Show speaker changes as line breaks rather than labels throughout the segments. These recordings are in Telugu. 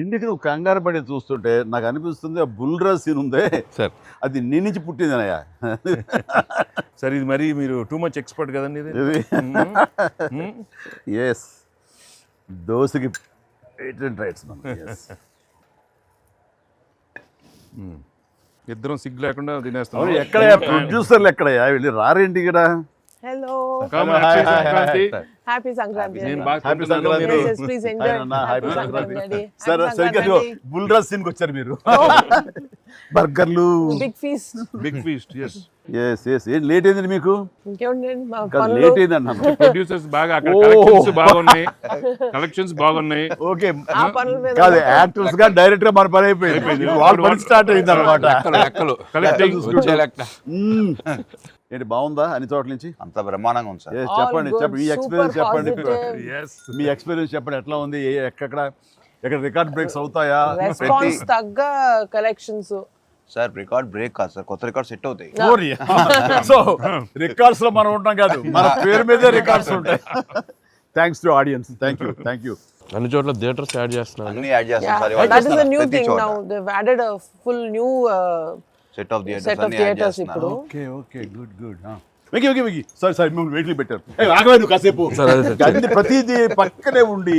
ఇంటికి నువ్వు కంగారు పడి చూస్తుంటే నాకు అనిపిస్తుంది ఆ బుల్రా సీన్ ఉందే
సార్
అది నీ నుంచి పుట్టిందనయ్యా.
సార్ ఇది మరి మీరు టూ మచ్ ఎక్స్పర్ట్ కదండి ఇది.
ఎస్ దోశకి పేటెంట్ రైట్స్
ఇద్దరం సిగ్గు లేకుండా తినేస్తాం.
ఎక్కడయ్యా ప్రొడ్యూసర్లు ఎక్కడయ్యా వెళ్ళి రారేంటి ఇక్కడ.
Hello.
Come on,
Hi,
happy
hi, hi,
Sankranti.
hi.
Happy Sankranti.
నేను
Anna.
బాగా
Happy
తింటున్నాను,
Sankranti.
మీరు-
Yes, please enjoy.
Happy
Happy
Sankranti.
Sankranti.
సరే
Happy
సరిగ్గా
Sankranti.
బుల్రా సీన్కి వచ్చారు మీరు. బర్గర్లు.
Big feast.
Big feast. Yes
yes yes ఏం లేట్ అయిందండి మీకు.
ఇంకేముందండి మా
కాదు
పనులు.
లేట్ అయింది అన్నాను.
ప్రొడ్యూసర్స్ బాగా అక్కడ
Oh.
కలెక్షన్స్ బాగున్నాయి, కలెక్షన్స్ బాగున్నాయి.
ఓకే
ఆ పనుల మీద
కాదు యాక్టర్స్ గా డైరెక్ట్ గా మన పని అయిపోయింది. వాళ్ళ పని స్టార్ట్ అయింది అనమాట.
కలెక్టింగ్
ఏంటి బాగుందా అన్ని చోట్ల నుంచి.
అంత బ్రహ్మాండంగా ఉంది సార్.
Yes,
All
చెప్పండి
good,
చెప్పండి మీ ఎక్స్పీరియన్స్
super
చెప్పండి.
positive.
ఎస్
మీ ఎక్స్పీరియన్స్ చెప్పండి ఎట్లా ఉంది ఎక్కడ రికార్డ్ బ్రేక్స్ అవుతాయా.
రెస్పాన్స్ తగ్గ కలెక్షన్స్.
సార్ రికార్డ్ బ్రేక్ కాదు సార్, కొత్త రికార్డ్ సెట్ అవుతాయి.
సో రికార్డ్స్ లో మనం ఉంటాం కాదు మన పేరు మీదే రికార్డ్స్ ఉంటాయి. Thanks to audience. Thank you.
అన్ని చోట్ల థియేటర్స్ యాడ్ చేస్తున్నారు.
అన్ని యాడ్ చేస్తాం
Yeah,
sir.
that is a new thing now. They've added a full new
set of
set of theaters ఇప్పుడు.
Okay good. వెకి సారీ మిమ్మల్ని వెయిట్లు పెట్టారు. ఆగవే నువ్వు కాసేపు. అన్ని ప్రతిదీ పక్కనే ఉండి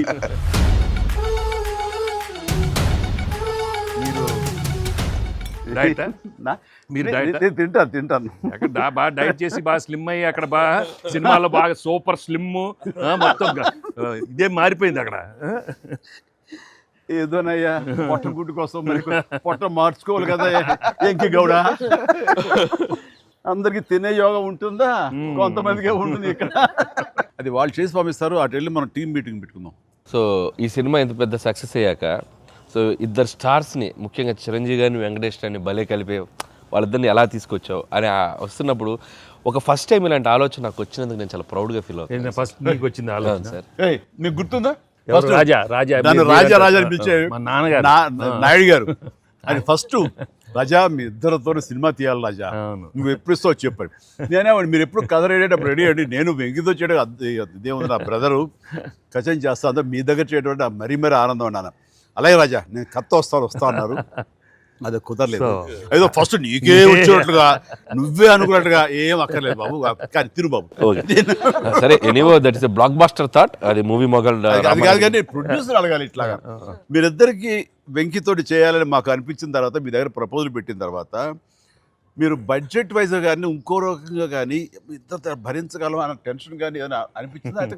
Diet ఆ? మీరు diet ఆ?
తింటాను.
అక్కడ బాగా డైట్ చేసి బాగా స్లిమ్ అయ్యి అక్కడ బాగా సినిమాలో బాగా సూపర్ స్లిమ్ మొత్తం ఇదే మారిపోయింది అక్కడ.
ఏదోనయ్యా పొట్ట గుడ్డు కోసం మరి పొట్ట మార్చుకోవాలి కదా ఎంకి గౌడ. అందరికి తినే యోగం ఉంటుందా కొంతమందికే ఉంటుంది ఇక్కడ. అది వాళ్ళు చేసి పంపిస్తారు అటు వెళ్ళి మనం టీం మీటింగ్ పెట్టుకుందాం.
సో ఈ సినిమా ఇంత పెద్ద సక్సెస్ అయ్యాక సో ఇద్దరు స్టార్స్ని ముఖ్యంగా చిరంజీవి గారిని వెంకటేష్ గారిని భలే కలిపి వాళ్ళిద్దరిని ఎలా తీసుకొచ్చావు అని వస్తున్నప్పుడు ఒక ఫస్ట్ టైం ఇలాంటి ఆలోచన నాకు వచ్చినందుకు నేను చాలా ప్రౌడ్గా ఫీల్ అవుతాను.
ఫస్ట్ నీకు వచ్చింది ఆలోచన
సార్.
మీకు గుర్తుందా
ఎవరు? రాజా
నన్ను రాజా అని పిలిచే
మా నాన్నగారు.
నాయుడు గారు. అది ఫస్ట్ రాజా మీ ఇద్దరితో సినిమా తీయాలి రాజా
అవును.
నువ్వు ఎప్పుడు ఇస్తావు చెప్పండి. నేనేమండి మీరు ఎప్పుడు కథ రెడీ రెడీ అండి నేను వెంకితో చేయడం ఇదేముంది నా బ్రదరు కచన్ చేస్తా అంతా మీ దగ్గర చేయడం మరీ ఆనందం అన్నాను. అలాగే రాజా నేను కథ వస్తా అన్నారు. అది కుదరలేదు. ఏదో ఫస్ట్ నీకే వచ్చినట్లుగా నువ్వే అనుకున్నట్టుగా ఏం అక్కర్లేదు బాబు కానీ తిరు బాబు.
సరే anyway that is blockbuster thought. అది మూవీ మొగల్
అది కాదు కానీ ప్రొడ్యూసర్ అడగాలి ఇట్లాగా. మీరిద్దరికి వెంకితోటి చేయాలని మాకు అనిపించిన తర్వాత మీ దగ్గర ప్రపోజల్ పెట్టిన తర్వాత మీరు బడ్జెట్ వైజ్ కానీ ఇంకో రకంగా కానీ ఇద్దరు భరించగలం అన్న టెన్షన్ కానీ ఏదైనా అనిపించిందా? అయితే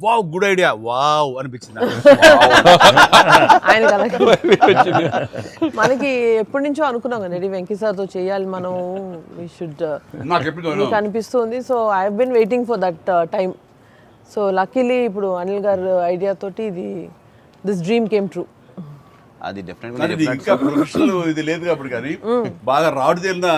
వావ్ గుడ్ ఐడియా వావ్ అనిపించింది.
ఆయన మనకి ఎప్పటి నుంచో అనుకున్నాం కదా వెంకీ సార్తో చేయాలి మనం వి షుడ్
నాకు ఎప్పుడు
మీకు అనిపిస్తుంది. So I have been waiting for that time. So luckily ఇప్పుడు అనిల్ గారు ఐడియా తోటి దిస్ డ్రీమ్ కేమ్ ట్రూ.
అది
కానీ ఇది ఇంకా ప్రొఫెషనల్ ఇది లేదు కాబట్టి కానీ బాగా రాడు తేలిన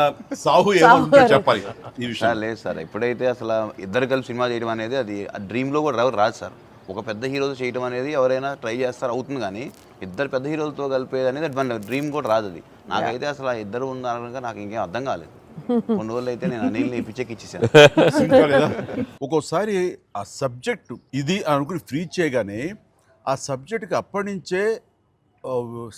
సాహు ఏమో చెప్పాలి ఈ విషయం.
సార్ లేదు సార్, ఎప్పుడైతే అసలు ఇద్దరు కలిసి సినిమా చేయడం అనేది అది డ్రీమ్లో కూడా రాదు సార్. ఒక పెద్ద హీరోతో చేయడం అనేది ఎవరైనా ట్రై చేస్తారు అవుతుంది, కానీ ఇద్దరు పెద్ద హీరోలతో కలిపేది అనేది మన డ్రీమ్ కూడా రాదు. అది నాకైతే అసలు ఆ ఇద్దరు ఉన్నారనగా నాకు ఇంకేం అర్థం కాలేదు. కొన్ని రోజులు అయితే నేను అనిల్ని పిచ్చెక్కిచ్చేసాను.
ఒక్కోసారి ఆ సబ్జెక్టు ఇది అనుకుని ఫ్రీ చేయగానే ఆ సబ్జెక్ట్కి అప్పటి నుంచే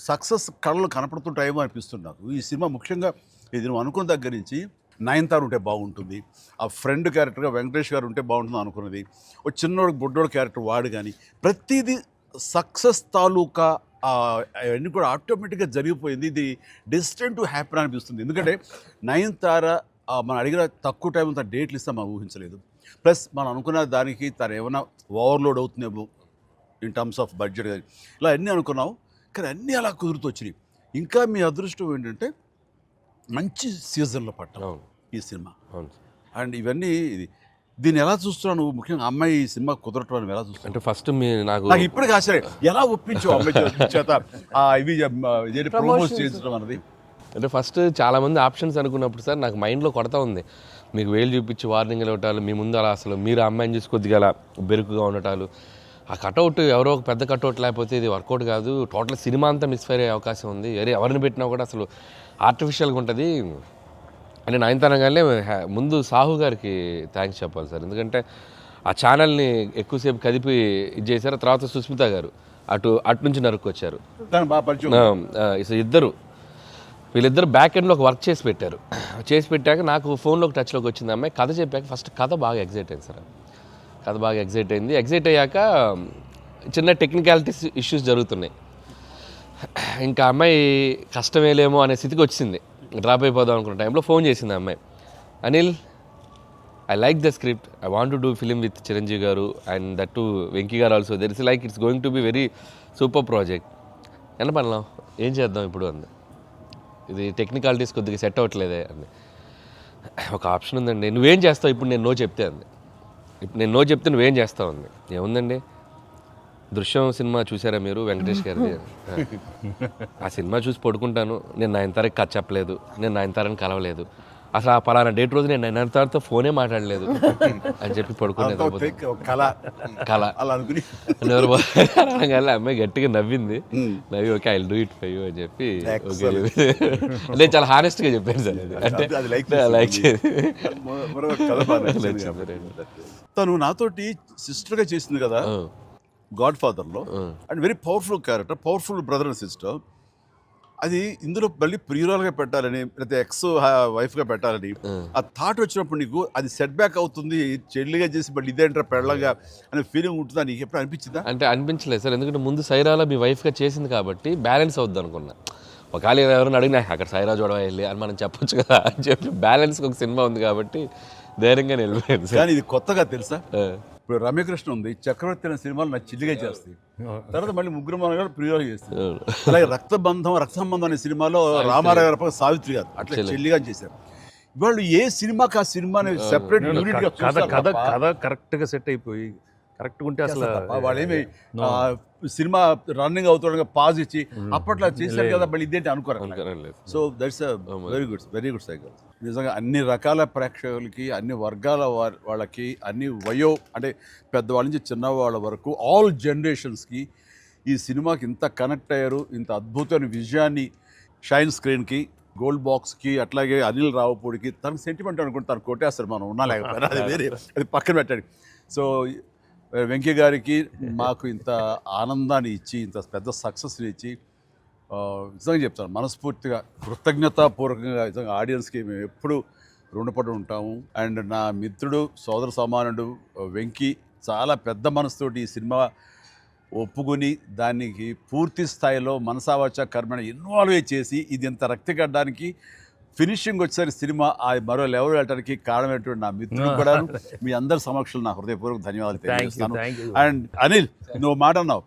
సక్సెస్ కళలు కనపడుతుంటాయేమో అనిపిస్తుంది నాకు. ఈ సినిమా ముఖ్యంగా ఇది నువ్వు అనుకున్న దగ్గర నుంచి నయనతార ఉంటే బాగుంటుంది, ఆ ఫ్రెండ్ క్యారెక్టర్గా వెంకటేష్ గారు ఉంటే బాగుంటుంది అనుకున్నది, ఒక చిన్నోడు బొడ్డోడు క్యారెక్టర్ వాడు కానీ ప్రతిదీ సక్సెస్ తాలూకా అవన్నీ కూడా ఆటోమేటిక్గా జరిగిపోయింది. ఇది డెస్టిన్ టు హ్యాపీ అనిపిస్తుంది. ఎందుకంటే నయనతార మనం అడిగిన తక్కువ టైం అంతా డేట్లు ఇస్తాం మనం ఊహించలేదు. ప్లస్ మనం అనుకున్న దానికి తను ఏమైనా ఓవర్లోడ్ అవుతుందేమో ఇన్ టర్మ్స్ ఆఫ్ బడ్జెట్ కానీ ఇలా అన్నీ అనుకున్నాం, కానీ అన్నీ అలా కుదురుతూ వచ్చినాయి. ఇంకా మీ అదృష్టం ఏంటంటే మంచి సీజన్లో పట్టాం ఈ సినిమా. అండ్ ఇవన్నీ దీన్ని ఎలా చూస్తున్నావు నువ్వు? ముఖ్యంగా అమ్మాయి ఈ సినిమా కుదరటం అని ఎలా చూస్తావు?
అంటే ఫస్ట్ నాకు
ఇప్పటికీ ఆశ్చర్యం ఎలా ఒప్పించావు అమ్మాయి చేత ఇవి ప్రమోట్ చేయించడం అన్నది.
అంటే ఫస్ట్ చాలామంది ఆప్షన్స్ అనుకున్నప్పుడు సార్ నాకు మైండ్లో కొడతా ఉంది. మీకు వేలు చూపించి వార్నింగ్లు ఇవ్వటాలు, మీ ముందు అలా అసలు మీరు అమ్మాయిని చూసి కొద్దిగా అలా బెరుకుగా ఉండటాలు, ఆ కటౌట్ ఎవరో ఒక పెద్ద కటౌట్ లేకపోతే ఇది వర్కౌట్ కాదు, టోటల్ సినిమా అంతా మిస్ఫైర్ అయ్యే అవకాశం ఉంది, ఎవరిని పెట్టినా కూడా అసలు ఆర్టిఫిషియల్గా ఉంటుంది అని నయనతారగానే ముందు సాహు గారికి థ్యాంక్స్ చెప్పాలి సార్. ఎందుకంటే ఆ ఛానల్ని ఎక్కువసేపు కదిపి ఇది చేశారు. తర్వాత సుస్మిత గారు అటు నుంచి నరుక్కొచ్చారు.
దానికి బాగా పరిచయం.
సో వీళ్ళిద్దరు బ్యాక్ ఎండ్లో ఒక వర్క్ చేసి పెట్టారు. చేసి పెట్టాక నాకు ఫోన్లోకి టచ్లోకి వచ్చింది అమ్మాయి. కథ చెప్పాక ఫస్ట్ కథ బాగా ఎగ్జైట్ అయింది సార్. కథ బాగా ఎగ్జైట్ అయింది. ఎగ్జైట్ అయ్యాక చిన్న టెక్నికాలిటీస్ ఇష్యూస్ జరుగుతున్నాయి. ఇంకా అమ్మాయి కష్టమేలేమో అనే స్థితికి వచ్చింది. డ్రాప్ అయిపోదాం అనుకున్న టైంలో ఫోన్ చేసింది అమ్మాయి. Anil, I like the script, I want to do film with Chiranjeevi గారు అండ్ దట్ టు వెంకీ గారు also. There is like it's going to be very super project. ఎంత పడలాం, ఏం చేద్దాం ఇప్పుడు అంది. ఇది టెక్నికాలిటీస్ కొద్దిగా సెట్ అవ్వట్లేదే అంది. ఒక ఆప్షన్ ఉందండి, నువ్వేం చేస్తావు ఇప్పుడు నేను నో చెప్తే అంది. ఇప్పుడు నేను నో చెప్తే నువ్వేం చేస్తావు అంది. ఏముందండి, దృశ్యం సినిమా చూసారా మీరు వెంకటేష్ గారిది? ఆ సినిమా చూసి పడుకుంటాను. నేను నయనతారకి కథ చెప్పలేదు, నేను నయనతారని కలవలేదు, అసలు ఆ పలానా డేట్ రోజు నేను నయనతారతో ఫోనే మాట్లాడలేదు అని చెప్పి పడుకునేది. కళ
అలా అనుకుని
అనగానే అమ్మాయి గట్టిగా నవ్వింది. నవ్వి okay I do it for you అని చెప్పి ఓకే నేను చాలా హానెస్ట్గా చెప్పాను సార్. అంటే లైక్
తను నాతోటి సిస్టర్గా చేసింది కదా గాడ్ ఫాదర్లో, and very powerful character, powerful brother and sister. అది ఇందులో మళ్ళీ ప్రియురాలుగా పెట్టాలని లేకపోతే ఎక్స్ వైఫ్గా పెట్టాలని ఆ థాట్ వచ్చినప్పుడు నీకు అది సెట్ బ్యాక్ అవుతుంది, చెల్లిగా చేసి మళ్ళీ ఇదేంటారా పెళ్ళగా అనే ఫీలింగ్ ఉంటుందా నీకు ఎప్పుడు అనిపించిందా?
అంటే అనిపించలేదు సార్, ఎందుకంటే ముందు సైరాలో మీ వైఫ్గా చేసింది కాబట్టి బ్యాలెన్స్ అవుద్ది అనుకున్నా. ఒకవేళ ఎవరైనా అడిగినా అక్కడ సైరా చూడవా వెళ్ళి అని మనం చెప్పొచ్చు కదా అని చెప్పి బ్యాలెన్స్కి ఒక సినిమా ఉంది కాబట్టి ధైర్యంగా వెళ్ళిపోయాను సార్.
కానీ ఇది కొత్తగా తెలుసా, ఇప్పుడు రమ్యకృష్ణ ఉంది, చక్రవర్తి అనే సినిమాలు నాకు చిల్లిగా చేస్తాయి, తర్వాత మళ్ళీ ముగ్గురు మన గారు ప్రియులు చేస్తారు. అలాగే రక్త సంబంధం అనే సినిమాలో రామారావు గారు సావిత్రి గారు అట్లా చెల్లిగా చేశారు. వాళ్ళు ఏ సినిమాకి ఆ సినిమాని సెపరేట్
కథ కరెక్ట్గా సెట్ అయిపోయి కరెక్ట్గా ఉంటే అసలు
వాళ్ళేమి సినిమా రన్నింగ్ అవుతుండగా పాజ్ ఇచ్చి అప్పట్లో చేశారు కదా మళ్ళీ ఇదేంటి అనుకోరు. So that's very good cycle. నిజంగా అన్ని రకాల ప్రేక్షకులకి, అన్ని వర్గాల వాళ్ళకి, అన్ని అంటే పెద్దవాళ్ళ నుంచి చిన్నవాళ్ళ వరకు ఆల్ జనరేషన్స్కి ఈ సినిమాకి ఇంత కనెక్ట్ అయ్యారు. ఇంత అద్భుతమైన విజయాన్ని షైన్ స్క్రీన్కి, గోల్డ్ బాక్స్కి, అట్లాగే అనిల్ రావుపూడికి తనకు సెంటిమెంట్ అనుకుంటే తను కొట్టేస్తారు, మనం ఉన్నా లేకపోయినా అది వేరే, అది పక్కన పెట్టండి. సో వెంకీ గారికి మాకు ఇంత ఆనందాన్ని ఇచ్చి, ఇంత పెద్ద సక్సెస్ని ఇచ్చి నిజంగా చెప్తాను మనస్ఫూర్తిగా కృతజ్ఞతాపూర్వకంగా నిజంగా ఆడియన్స్కి మేము ఎప్పుడు రుణపడి ఉంటాము. అండ్ నా మిత్రుడు, సోదర సమానుడు వెంకీ చాలా పెద్ద మనసుతోటి ఈ సినిమా ఒప్పుకొని దానికి పూర్తి స్థాయిలో మనసావాచ కర్మణ ఇన్వాల్వ్ చేసి ఇది ఇంత రక్తిగడ్డానికి ఫినిషింగ్ వచ్చేసరి సినిమా ఆ మరో లెవెల్ వెళ్ళడానికి కారణమైనటువంటి నా మిత్రుడు కూడా మీ అందరి సమక్షంలో నా హృదయపూర్వక ధన్యవాదాలు తెలియజేస్తాను. అండ్ అనిల్, నువ్వు మాట అన్నావు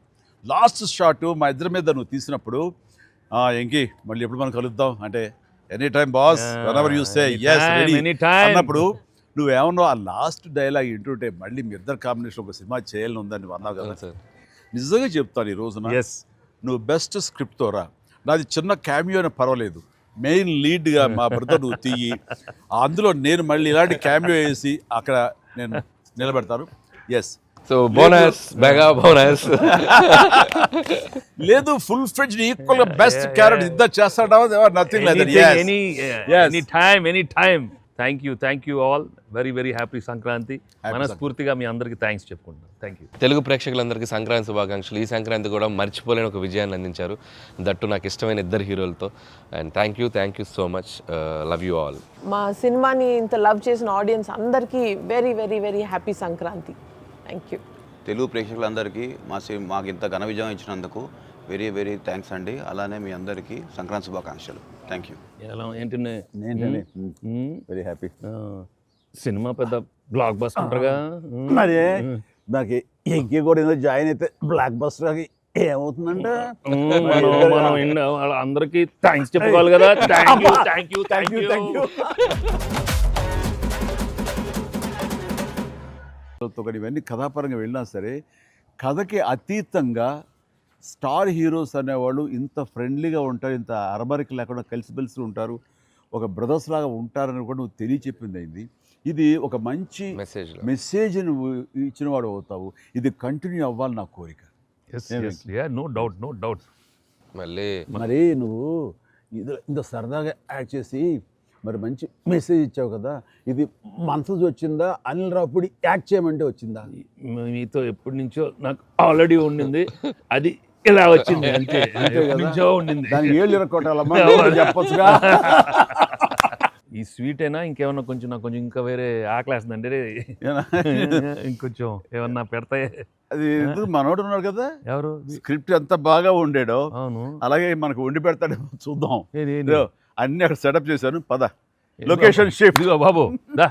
లాస్ట్ షాట్ మా ఇద్దరి మీద నువ్వు తీసినప్పుడు, ఎంకి మళ్ళీ ఎప్పుడు మనం కలుద్దాం అంటే any time boss, whenever you say yes ready అన్నప్పుడు నువ్వేమన్నావు, ఆ లాస్ట్ డైలాగ్ వింటుంటే మళ్ళీ మీ ఇద్దరు కాంబినేషన్ ఒక సినిమా చేయాలని ఉందని నువ్వు అన్నావు కదా సార్. నిజంగా చెప్తాను ఈ రోజున నువ్వు బెస్ట్ స్క్రిప్ట్తో రా, నాది చిన్న క్యామియో అని పర్వాలేదు, మెయిన్ లీడ్గా మా బ్రదర్ నువ్వు తీయి, అందులో నేను మళ్ళీ ఇలాంటి క్యామియో వేసి అక్కడ నేను నిలబెడతాను. Yes,
so bonus, mega bonus.
లేదు ఫుల్ ఫ్లెడ్జ్డ్ ఈక్వల్ గా బెస్ట్ క్యారెక్టర్ ఇద్దరు చేస్తాడా, nothing like that.
Any time. Thank you all. Very happy Sankranti. మనస్ఫూర్తిగా మీ అందరికీ థ్యాంక్స్ చెప్పుకుంటాను. Thank you.
తెలుగు ప్రేక్షకులందరికీ సంక్రాంతి శుభాకాంక్షలు. ఈ సంక్రాంతి కూడా మర్చిపోలేని ఒక విజయాన్ని అందించారు, దట్టు నాకు ఇష్టమైన ఇద్దరు హీరోలతో. And thank you so much. Love you all.
మా సినిమాని ఇంత లవ్ చేసిన ఆడియన్స్ అందరికీ very happy Sankranti. Thank you.
Telugu ప్రేక్షకులందరికీ మాకు ఇంత ఘన విజయం ఇచ్చినందుకు వెరీ థ్యాంక్స్ అండి. అలానే మీ అందరికీ సంక్రాంతి శుభాకాంక్షలు. Thank you.
ఏంటంటే
వెరీ హ్యాపీ.
సినిమా పెద్ద బ్లాక్ బస్టర్గా
మరి నాకు ఎంకి కూడా ఏదో జాయిన్ అయితే బ్లాక్ బస్టర్ ఏమవుతుందంటే
మనం అందరికీ థ్యాంక్స్ చెప్పుకోవాలి కదా. Thank you.
ఇవన్నీ కథాపరంగా వెళ్ళినా సరే కథకి అతీతంగా స్టార్ హీరోస్ అనేవాళ్ళు ఇంత ఫ్రెండ్లీగా ఉంటారు, ఇంత అరమరికి లేకుండా కలిసిమెలిసి ఉంటారు, ఒక బ్రదర్స్ లాగా ఉంటారని కూడా నువ్వు తెలియచెప్పింది అయింది. ఇది ఒక మంచి మెసేజ్ నువ్వు ఇచ్చిన వాడు అవుతావు. ఇది కంటిన్యూ అవ్వాలి నా కోరిక.
No doubt.
మరి నువ్వు ఇంత సరదాగా యాక్ట్ చేసి మరి మంచి మెసేజ్ ఇచ్చావు కదా, ఇది మనసు వచ్చిందా, అనిల్ రావుపూడి యాక్ట్ చేయమంటే వచ్చిందా?
మీతో ఎప్పటి నుంచో నాకు ఆల్రెడీ ఉండింది, అది ఇలా వచ్చింది అంతే
అంతే కదా.
నుంచో ఉండింది.
దానికి ఏళ్ళు ఇరక్కొట్టాలమ్మా చెప్పొచ్చుగా.
ఈ స్వీట్ అయినా ఇంకేమన్నా కొంచెం నాకు కొంచెం ఇంకా వేరే ఆకలేస్తుందండి. ఇంకొంచెం ఏమన్నా పెడతాయి.
అది ఎందుకు మనోడు ఉన్నాడు కదా,
ఎవరు?
స్క్రిప్ట్ ఎంత బాగా ఉండేడో
అవును.
అలాగే మనకు వండి పెడతాడేమో చూద్దాం.
ఏది
ఇదిగో, అన్ని అక్కడ సెటప్ చేశాను, పద లొకేషన్ షిఫ్ట్.
ఇదిగో బాబు దా